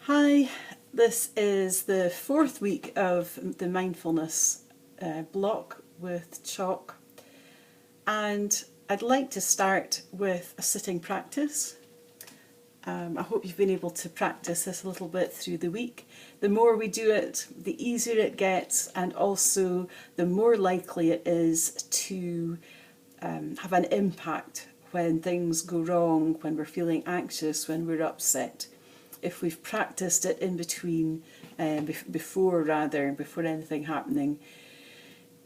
Hi, this is the fourth week of the mindfulness block with chalk, and I'd like to start with a sitting practice. I hope you've been able to practice this a little bit through the week. The more we do it, the easier it gets, and also the more likely it is to have an impact when things go wrong, when we're feeling anxious, when we're upset. If we've practiced it in between, before anything happening,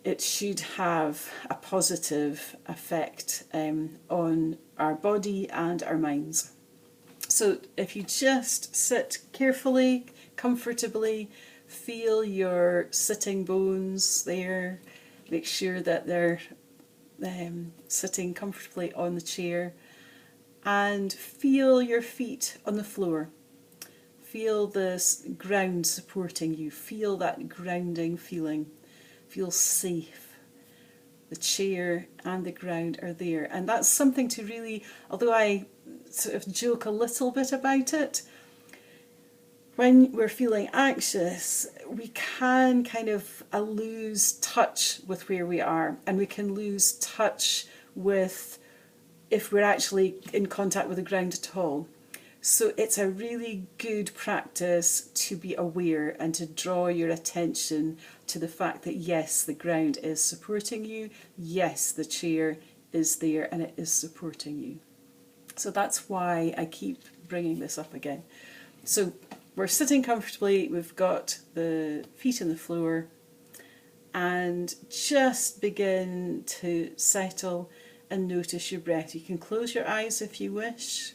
it should have a positive effect on our body and our minds. So if you just sit carefully, comfortably, feel your sitting bones there, make sure that they're sitting comfortably on the chair, and feel your feet on the floor. Feel this ground supporting you. Feel that grounding feeling. Feel safe. The chair and the ground are there. And that's something to really, although I sort of joke a little bit about it, when we're feeling anxious, we can kind of lose touch with where we are, and we can lose touch with if we're actually in contact with the ground at all. So it's a really good practice to be aware and to draw your attention to the fact that yes, the ground is supporting you, yes, the chair is there and it is supporting you. So that's why I keep bringing this up again. So we're sitting comfortably, we've got the feet on the floor, and just begin to settle and notice your breath. You can close your eyes if you wish.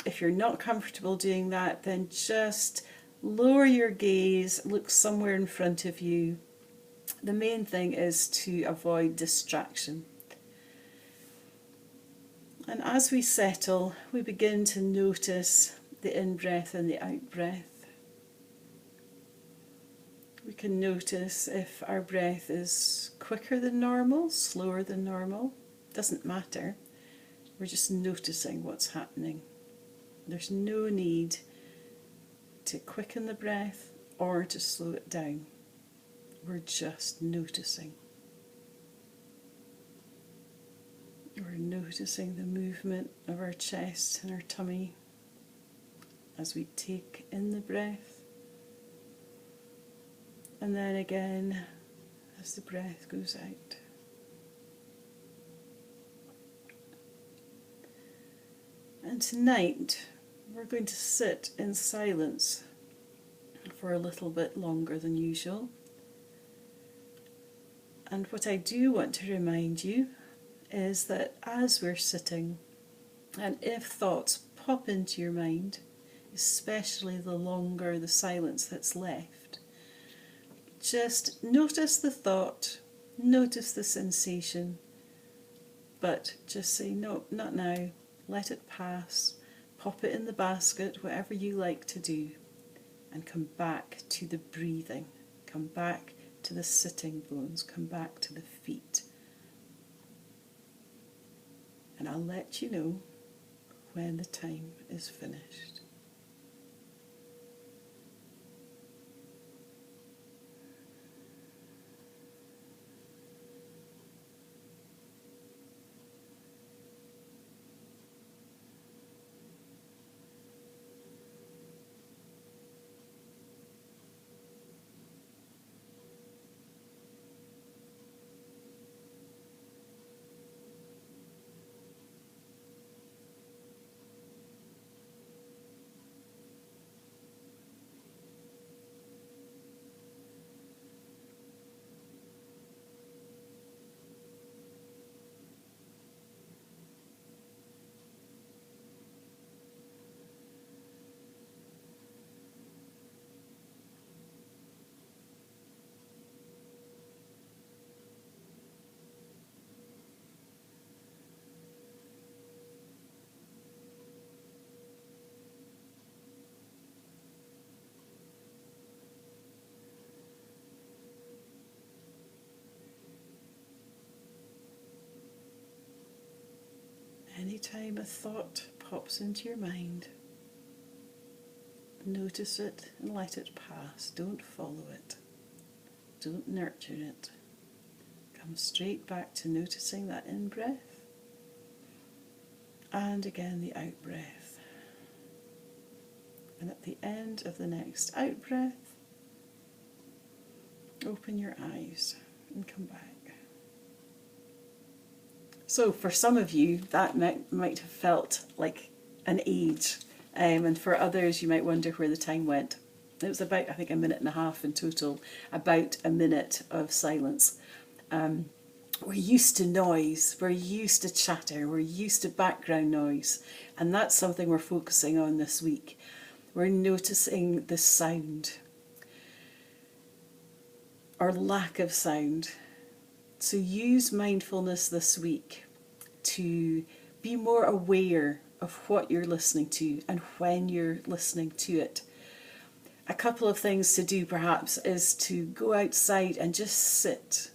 If you're not comfortable doing that, then just lower your gaze, look somewhere in front of you. The main thing is to avoid distraction. And as we settle, we begin to notice the in-breath and the out-breath. We can notice if our breath is quicker than normal, slower than normal. Doesn't matter. We're just noticing what's happening. There's no need to quicken the breath or to slow it down. We're just noticing. We're noticing the movement of our chest and our tummy as we take in the breath, and then again as the breath goes out. And tonight we're going to sit in silence for a little bit longer than usual. And what I do want to remind you is that as we're sitting, and if thoughts pop into your mind, especially the longer the silence that's left, just notice the thought, notice the sensation, but just say, no, not now, let it pass. Pop it in the basket, whatever you like to do, and come back to the breathing, come back to the sitting bones, come back to the feet. And I'll let you know when the time is finished. Anytime a thought pops into your mind, Notice it and let it pass. Don't follow it. Don't nurture it. Come straight back to noticing that in-breath and again the out-breath. And at the end of the next out-breath, open your eyes and come back. So for some of you, that might have felt like an age, and for others you might wonder where the time went. It was about, I think, 1.5 minutes in total, about a minute of silence. We're used to noise, we're used to chatter, we're used to background noise, and that's something we're focusing on this week. We're noticing the sound, or lack of sound. So use mindfulness this week to be more aware of what you're listening to and when you're listening to it. A couple of things to do perhaps is to go outside and just sit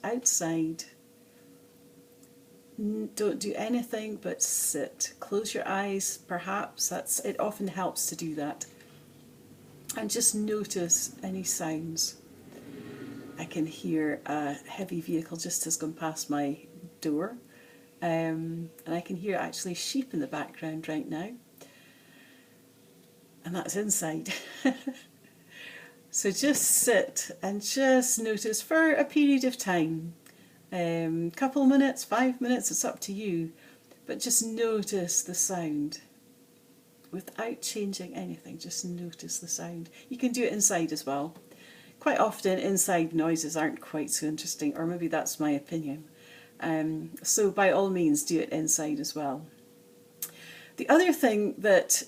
outside. Don't do anything but sit. Close your eyes perhaps, it often helps to do that. And just notice any sounds. I can hear a heavy vehicle just has gone past my door, and I can hear actually sheep in the background right now, and that's inside. So just sit and just notice for a period of time, couple of minutes, 5 minutes, it's up to you, but just notice the sound without changing anything. Just notice the sound. You can do it inside as well. Quite often inside noises aren't quite so interesting, or maybe that's my opinion. So by all means do it inside as well. The other thing that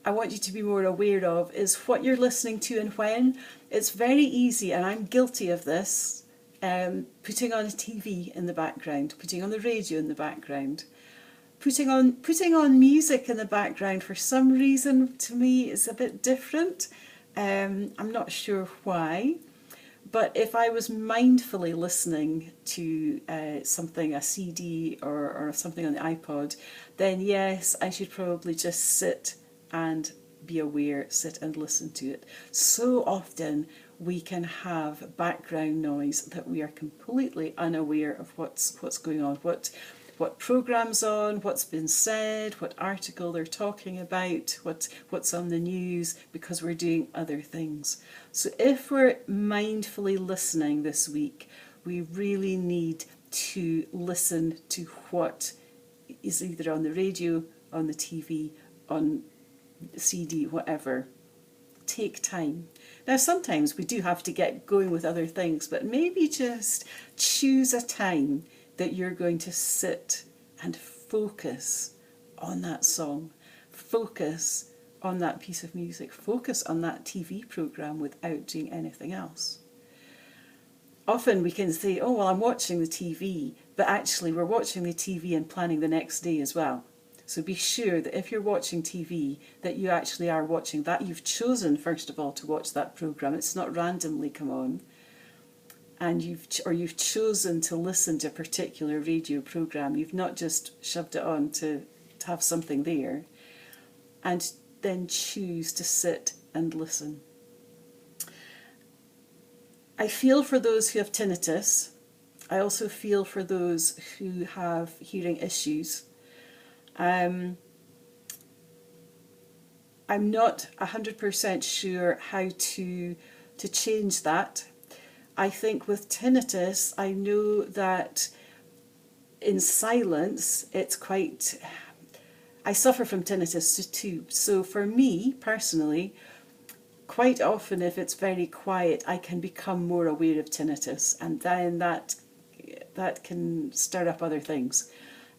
I want you to be more aware of is what you're listening to and when. It's very easy, and I'm guilty of this, putting on a TV in the background, putting on the radio in the background, putting on music in the background. For some reason, to me, is a bit different. I'm not sure why, but if I was mindfully listening to something, a CD or something on the iPod, then yes, I should probably just sit and be aware, sit and listen to it. So often we can have background noise that we are completely unaware of what's going on, what program's on, what's been said, what article they're talking about, what's on the news, because we're doing other things. So if we're mindfully listening this week, we really need to listen to what is either on the radio, on the TV, on CD, whatever. Take time. Now sometimes we do have to get going with other things, but maybe just choose a time that you're going to sit and focus on that song, focus on that piece of music, focus on that TV programme without doing anything else. Often we can say, oh well, I'm watching the TV, but actually we're watching the TV and planning the next day as well. So be sure that if you're watching TV, that you actually are watching that. You've chosen, first of all, to watch that programme. It's not randomly come on. And you've chosen to listen to a particular radio programme. You've not just shoved it on to have something there. And then choose to sit and listen. I feel for those who have tinnitus. I also feel for those who have hearing issues. I'm not 100% sure how to change that. I think with tinnitus, I know that in silence, it's quite... I suffer from tinnitus too. So for me, personally, quite often if it's very quiet, I can become more aware of tinnitus, and then that can stir up other things.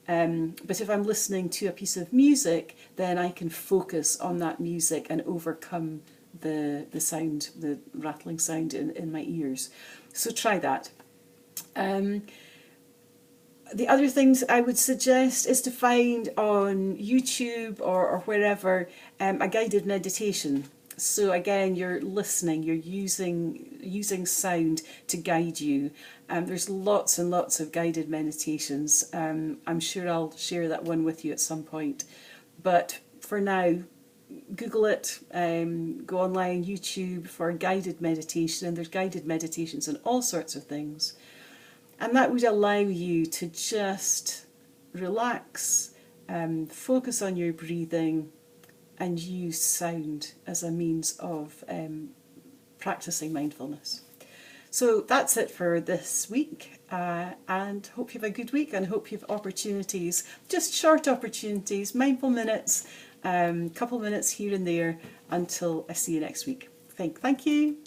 But if I'm listening to a piece of music, then I can focus on that music and overcome the sound, the rattling sound in my ears. So try that. The other things I would suggest is to find on YouTube or wherever a guided meditation. So again, you're listening, you're using sound to guide you. There's lots and lots of guided meditations. I'm sure I'll share that one with you at some point. But for now, Google it, go online, YouTube for guided meditation, and there's guided meditations on all sorts of things. And that would allow you to just relax, focus on your breathing, and use sound as a means of practicing mindfulness. So that's it for this week, and hope you have a good week, and hope you have opportunities, just short opportunities, mindful minutes, couple minutes here and there, until I see you next week. Thank you.